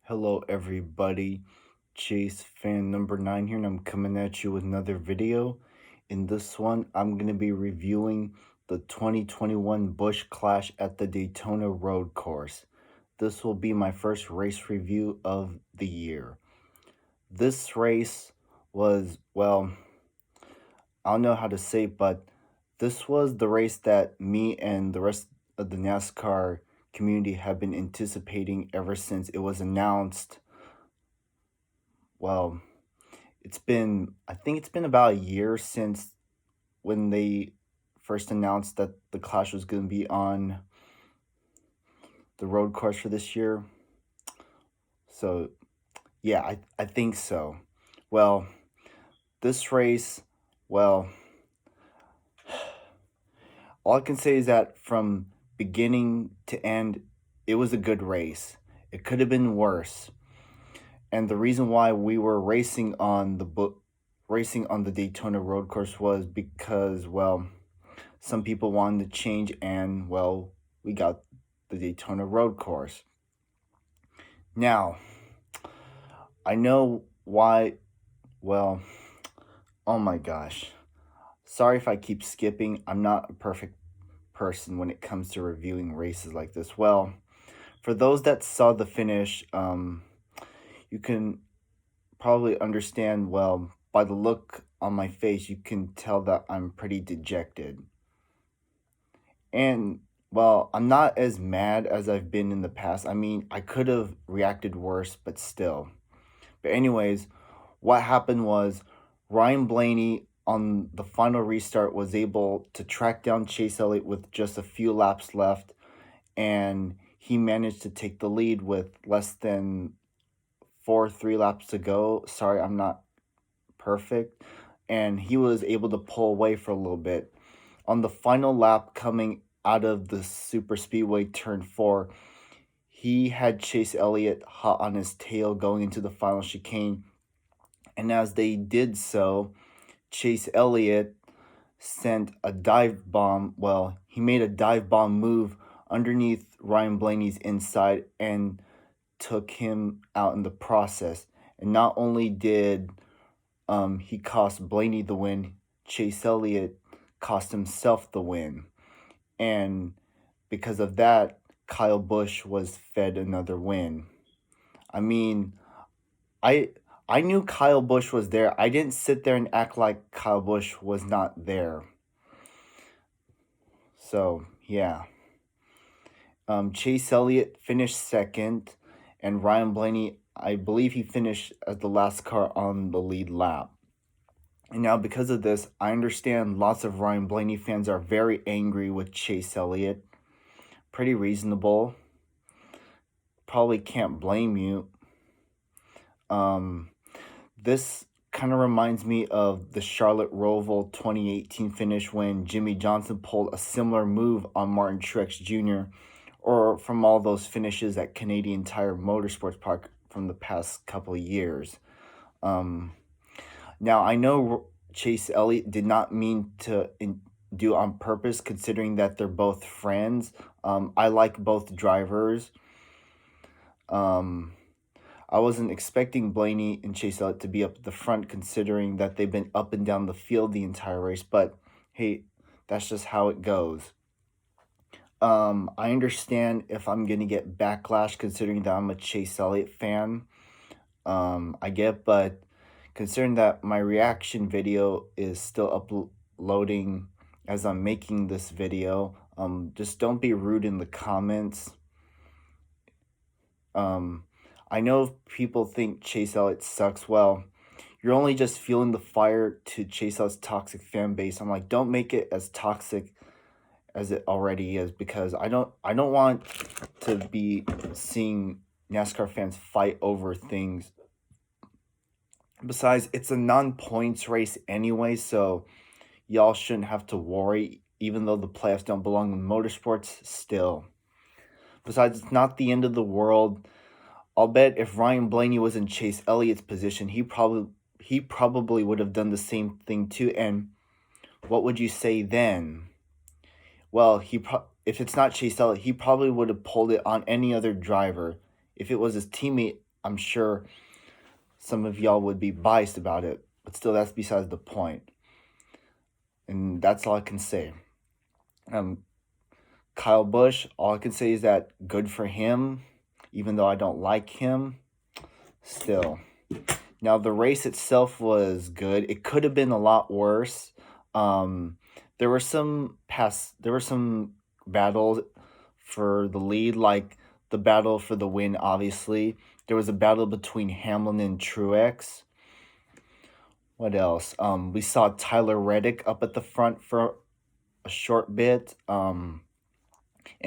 Hello everybody, Chase fan number 9 here, and I'm coming at you with another video. In this one, I'm going to be reviewing the 2021 Busch Clash at the Daytona Road Course. This will be my first race review of the year. This race was, well, I don't know how to say it, but this was the race that me and the rest of the NASCAR community have been anticipating ever since it was announced. Well, I think it's been about a year since when they first announced that the Clash was going to be on the road course for this year. So, yeah, I think so. Well, this race, well, all I can say is that from beginning to end, it was a good race. It could have been worse. And the reason why we were racing on the Daytona road course was because, well, some people wanted to change, and, well, we got the Daytona road course. Now, I know why, well, oh my gosh. Sorry if I keep skipping. I'm not a perfect person when it comes to reviewing races like this. Well, for those that saw the finish, you can probably understand, well, by the look on my face, you can tell that I'm pretty dejected. And, well, I'm not as mad as I've been in the past. I mean, I could have reacted worse, but still. But anyways, what happened was Ryan Blaney on the final restart was able to track down Chase Elliott with just a few laps left, and he managed to take the lead with less than 3 laps to go. Sorry, I'm not perfect. And he was able to pull away for a little bit. On the final lap coming out of the super speedway turn 4, he had Chase Elliott hot on his tail going into the final chicane. And as they did so, Chase Elliott sent a dive bomb. Well, he made a dive bomb move underneath Ryan Blaney's inside and took him out in the process. And not only did he cost Blaney the win, Chase Elliott cost himself the win. And because of that, Kyle Busch was fed another win. I mean, I I knew Kyle Busch was there. I didn't sit there and act like Kyle Busch was not there. So, yeah. Chase Elliott finished second, and Ryan Blaney, I believe he finished as the last car on the lead lap. And now, because of this, I understand lots of Ryan Blaney fans are very angry with Chase Elliott. Pretty reasonable. Probably can't blame you. This kind of reminds me of the Charlotte Roval 2018 finish when Jimmy Johnson pulled a similar move on Martin Truex Jr., or from all those finishes at Canadian Tire Motorsports Park from the past couple of years. Now, I know Chase Elliott did not mean to do on purpose, considering that they're both friends. I like both drivers. I wasn't expecting Blaney and Chase Elliott to be up at the front, considering that they've been up and down the field the entire race. But hey, that's just how it goes. I understand if I'm gonna get backlash, considering that I'm a Chase Elliott fan. I get, but considering that my reaction video is still uploading as I'm making this video, just don't be rude in the comments. I know people think Chase Elliott sucks. Well, you're only just fueling the fire to Chase Elliott's toxic fan base. I'm like, don't make it as toxic as it already is, because I don't want to be seeing NASCAR fans fight over things. Besides, it's a non-points race anyway, so y'all shouldn't have to worry, even though the playoffs don't belong in motorsports still. Besides, it's not the end of the world. I'll bet if Ryan Blaney was in Chase Elliott's position, he probably would have done the same thing too. And what would you say then? Well, if it's not Chase Elliott, he probably would have pulled it on any other driver. If it was his teammate, I'm sure some of y'all would be biased about it, but still, that's besides the point. And that's all I can say. Um, Kyle Busch, all I can say is that good for him, even though I don't like him, still. Now, the race itself was good. It could have been a lot worse. There were some battles for the lead, like the battle for the win, obviously. There was a battle between Hamlin and Truex. What else? We saw Tyler Reddick up at the front for a short bit. And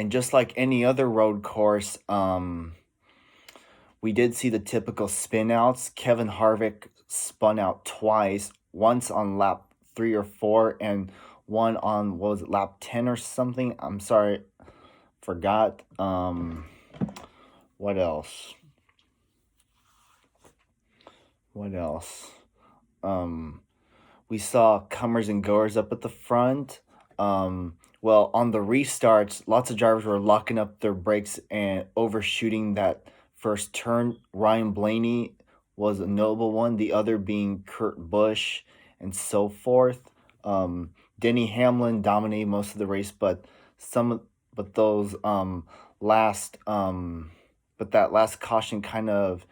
just like any other road course, we did see the typical spin outs. Kevin Harvick spun out twice, once on lap 3 or 4, and one on, what was it, lap 10 or something? I'm sorry, forgot. What else? We saw comers and goers up at the front. Well, on the restarts, lots of drivers were locking up their brakes and overshooting that first turn. Ryan Blaney was a notable one, the other being Kurt Busch and so forth. Denny Hamlin dominated most of the race, but that last caution kind of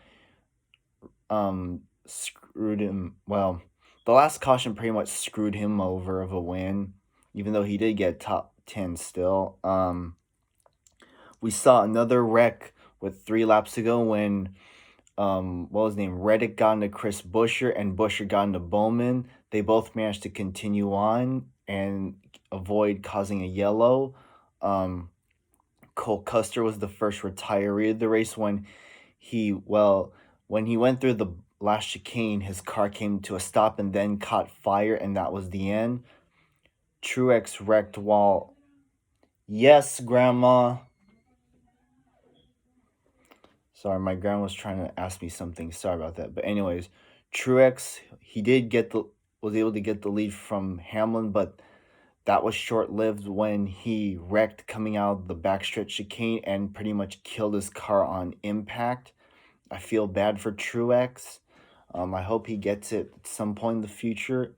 screwed him. Well, the last caution pretty much screwed him over of a win, even though he did get top 10 still. We saw another wreck with 3 laps to go when what was his name? Reddick got into Chris Buescher and Buescher got into Bowman. They both managed to continue on and avoid causing a yellow. Cole Custer was the first retiree of the race when he went through the last chicane, his car came to a stop and then caught fire, and that was the end. Truex wrecked while... Yes, Grandma. Sorry, my grandma was trying to ask me something. Sorry about that. But anyways, Truex, he was able to get the lead from Hamlin, but that was short-lived when he wrecked coming out of the backstretch chicane and pretty much killed his car on impact. I feel bad for Truex. I hope he gets it at some point in the future,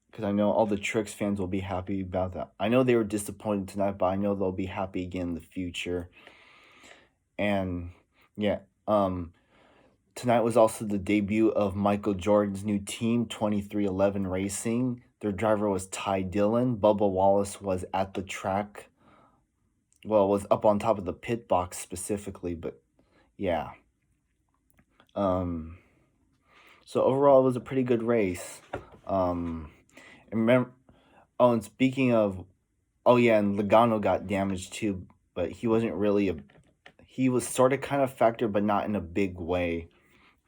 because I know all the Truex fans will be happy about that. I know they were disappointed tonight, but I know they'll be happy again in the future. And yeah, tonight was also the debut of Michael Jordan's new team, 2311 Racing. Their driver was Ty Dillon. Bubba Wallace was at the track. Well, was up on top of the pit box specifically, but yeah. So overall, it was a pretty good race. And remember, and speaking of, and Logano got damaged too, but he wasn't really he was sort of kind of factored, but not in a big way.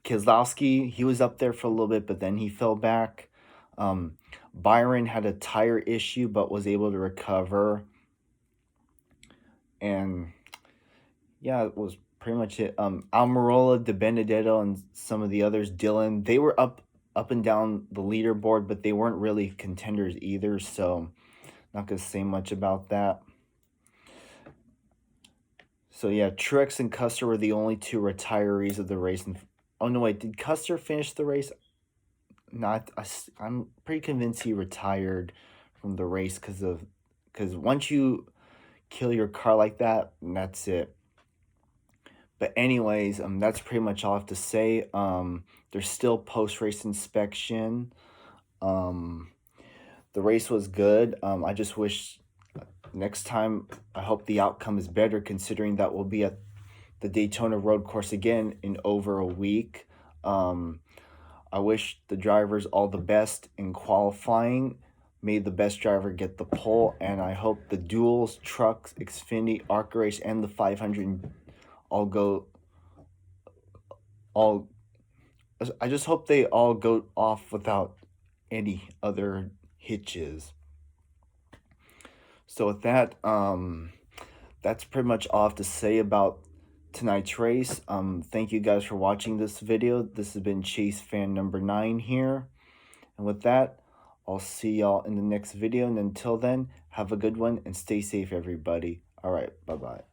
Keselowski, he was up there for a little bit, but then he fell back. Byron had a tire issue, but was able to recover. And yeah, it was pretty much it. Almirola, De Benedetto, and some of the others, Dillon, they were up and down the leaderboard, but they weren't really contenders either, so not going to say much about that. So yeah, Truex and Custer were the only 2 retirees of the race. Oh no, wait, did Custer finish the race? I'm pretty convinced he retired from the race because once you kill your car like that, that's it. But anyways, that's pretty much all I have to say. There's still post-race inspection. The race was good. I just wish next time, I hope the outcome is better, considering that we'll be at the Daytona road course again in over a week. I wish the drivers all the best in qualifying. May the best driver get the pole, and I hope the duels, trucks, Xfinity, ARCA Race, and the 500 I just hope they all go off without any other hitches. So with that, that's pretty much all I have to say about tonight's race. Thank you guys for watching this video. This has been Chase fan number 9 here. And with that, I'll see y'all in the next video. And until then, have a good one and stay safe, everybody. All right, bye-bye.